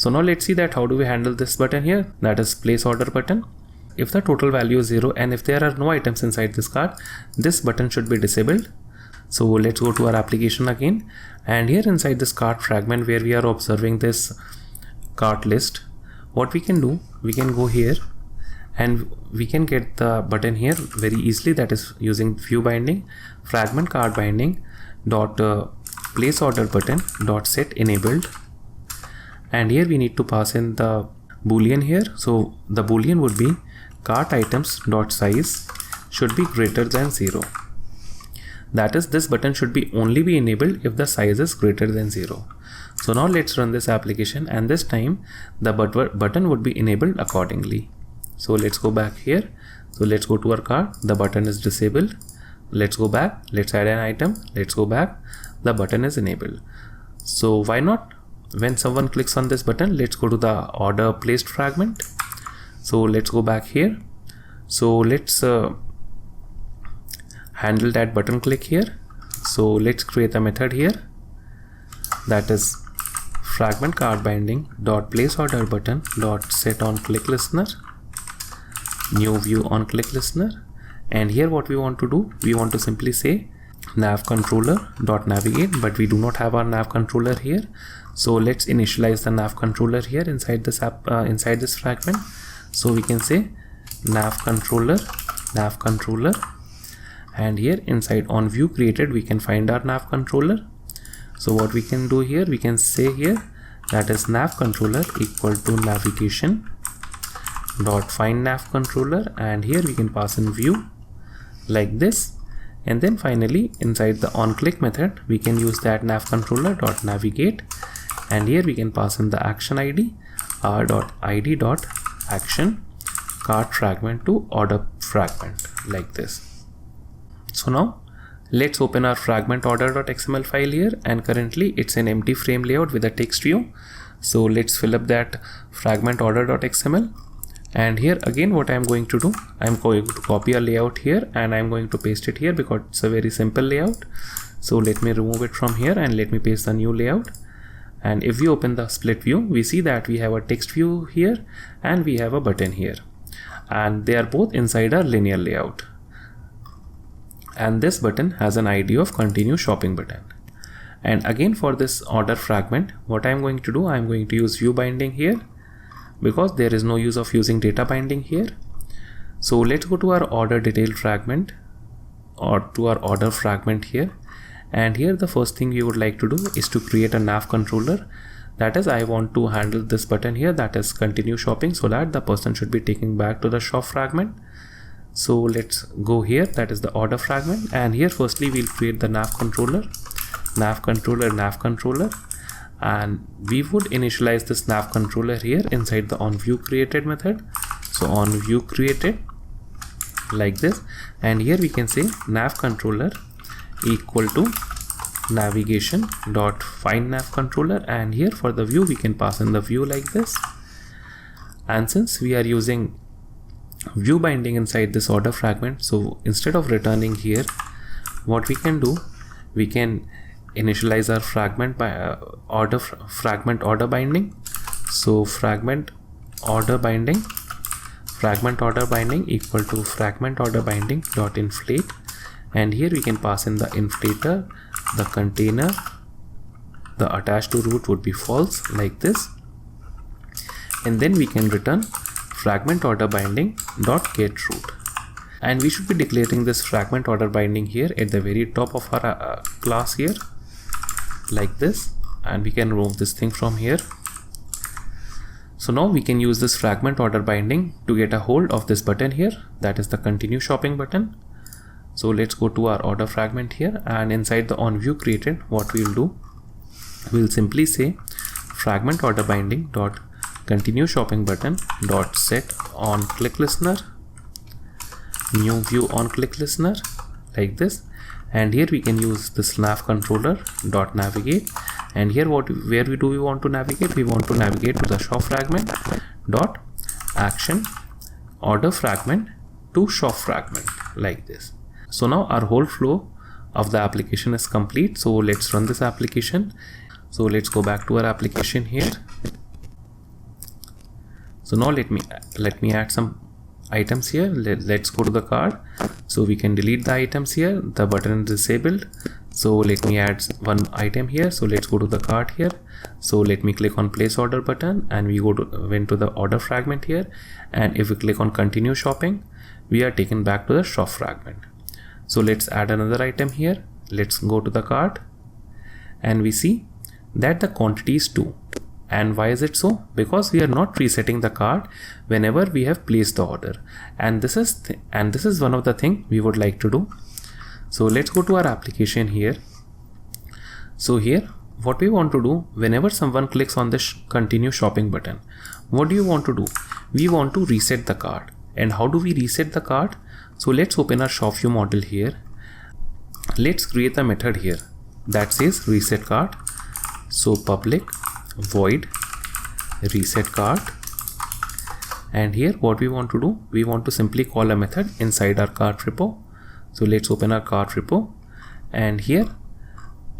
So now let's see that how do we handle this button here, that is place order button. If the total value is 0 and if there are no items inside this cart, this button should be disabled. So let's go to our application again, and here inside this cart fragment where we are observing this cart list, what we can do, we can go here and we can get the button here very easily, that is using view binding, fragment cart binding dot place order button dot set enabled, and here we need to pass in the boolean here. So the boolean would be cart items dot size should be greater than 0. That is, this button should be only be enabled if the size is greater than 0. So now let's run this application, and this time the button would be enabled accordingly. So let's go back here. So let's go to our cart, the button is disabled. Let's go back, let's add an item, let's go back, the button is enabled. So why not, when someone clicks on this button, let's go to the order placed fragment. So let's go back here. So let's handle that button click here. So let's create a method here, that is fragment cart binding dot place order button dot set on click listener, new view on click listener, and here what we want to do, we want to simply say nav controller dot navigate, but we do not have our nav controller here. So let's initialize the nav controller here inside this app, inside this fragment. So we can say nav controller, and here inside on view created we can find our nav controller. So what we can do here, we can say here that is nav controller equal to navigation dot find nav controller, and here we can pass in view like this, and then finally inside the on click method we can use that nav controller dot navigate, and here we can pass in the action id r.id dot action cart fragment to order fragment like this. So now let's open our fragment order.xml file here, and currently it's an empty frame layout with a text view. So let's fill up that fragment order.xml, and here again what I'm going to do, I'm going to copy a layout here and I'm going to paste it here because it's a very simple layout. So let me remove it from here and let me paste the new layout. And if we open the split view, we see that we have a text view here and we have a button here, and they are both inside our linear layout. And this button has an ID of continue shopping button. And again for this order fragment, what I'm going to do, I'm going to use view binding here because there is no use of using data binding here. So let's go to our order detail fragment or to our order fragment here, and here the first thing we would like to do is to create a nav controller. That is, I want to handle this button here, that is continue shopping, so that the person should be taken back to the shop fragment. So let's go here, that is the order fragment, and here firstly we'll create the nav controller, and we would initialize this nav controller here inside the on view created method. So on view created like this, and here we can say nav controller equal to navigation dot find nav controller, and here for the view we can pass in the view like this. And since we are using view binding inside this order fragment, so instead of returning here, what we can do, we can initialize our fragment by fragment order binding. So fragment order binding equal to fragment order binding dot inflate, and here we can pass in the inflator, the container, the attached to root would be false like this, and then we can return fragment order binding dot get root, and we should be declaring this fragment order binding here at the very top of our class here like this, and we can remove this thing from here. So now we can use this fragment order binding to get a hold of this button here, that is the continue shopping button. So let's go to our order fragment here, and inside the on view created, what we'll do, we'll simply say fragment order binding dot continue shopping button dot set on click listener, new view on click listener like this, and here we can use this nav controller dot navigate, and here where do we want to navigate, we want to navigate to the shop fragment dot action order fragment to shop fragment like this. So now our whole flow of the application is complete. So let's run this application. So let's go back to our application here, So now let me add some items here. Let's go to the card. So we can delete the items here. The button is disabled. So let me add one item here. So let's go to the cart here. So let me click on place order button, and we went to the order fragment here. And if we click on continue shopping, we are taken back to the shop fragment. So let's add another item here. Let's go to the cart, and we see that the quantity is 2. And why is it so? Because we are not resetting the cart whenever we have placed the order. And this is one of the things we would like to do. So let's go to our application here. So here, what we want to do, whenever someone clicks on the continue shopping button, what do you want to do? We want to reset the cart. And how do we reset the cart? So let's open our shop view model here. Let's create a method here that says reset cart. So public void reset cart, and here what we want to do, we want to simply call a method inside our cart repo. So let's open our cart repo, and here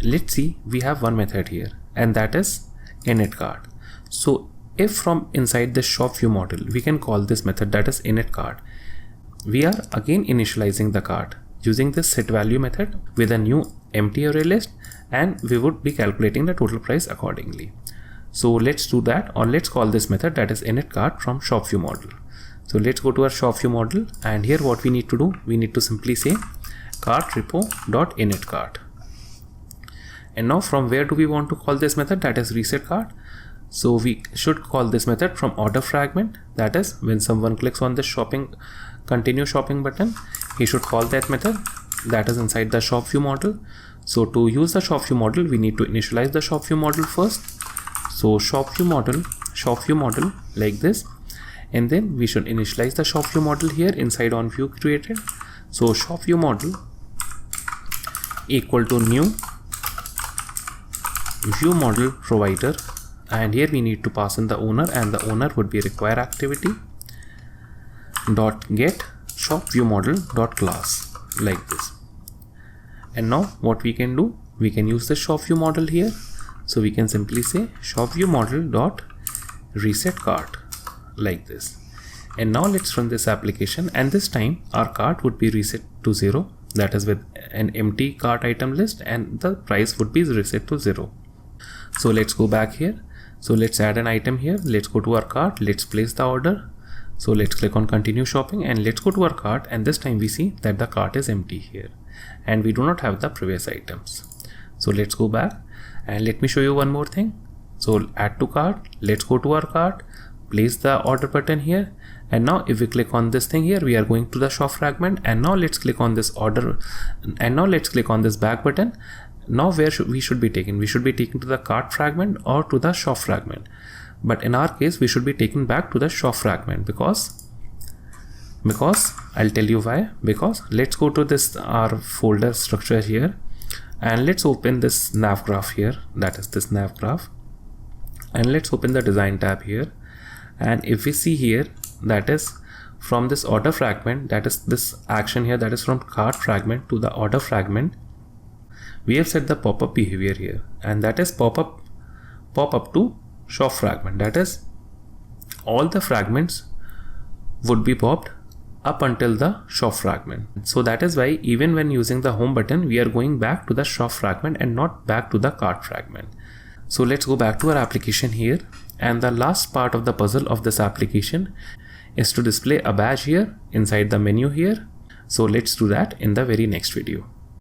let's see we have one method here, and that is init cart. So if from inside the shop view model we can call this method, that is init cart, we are again initializing the cart using this set value method with a new empty array list, and we would be calculating the total price accordingly. So let's do that, or let's call this method, that is init cart, from shop view model. So let's go to our shop view model, and here what we need to do, we need to simply say cart repo.init cart. And now from where do we want to call this method, that is reset cart? So we should call this method from order fragment, that is when someone clicks on the continue shopping button, he should call that method, that is inside the shop view model. So to use the shop view model, we need to initialize the shop view model first. So shop view model like this, and then we should initialize the shop view model here inside on view created. So shop view model equal to new view model provider, and here we need to pass in the owner, and the owner would be require activity dot get shop view model dot class, like this. And now what we can do, we can use the shop view model here. So we can simply say shop view model dot reset cart, like this. And now let's run this application, and this time our cart would be reset to 0, that is with an empty cart item list, and the price would be reset to 0. So let's go back here. So let's add an item here. Let's go to our cart. Let's place the order. So let's click on continue shopping, and let's go to our cart, and this time we see that the cart is empty here, and we do not have the previous items. So let's go back, and let me show you one more thing. So add to cart, let's go to our cart, place the order button here, and now if we click on this thing here, we are going to the shop fragment, and now let's click on this order, and now let's click on this back button. Now where we should be taken? We should be taken to the cart fragment or to the shop fragment. But in our case, we should be taken back to the shop fragment because I'll tell you why. Because let's go to this our folder structure here, and let's open this nav graph here, that is this nav graph, and let's open the design tab here. And if we see here, that is from this order fragment, that is this action here, that is from cart fragment to the order fragment, we have set the pop-up behavior here, and that is pop up to shop fragment, that is all the fragments would be popped up until the shop fragment. So that is why even when using the home button, we are going back to the shop fragment and not back to the cart fragment. So let's go back to our application here, and the last part of the puzzle of this application is to display a badge here inside the menu here. So let's do that in the very next video.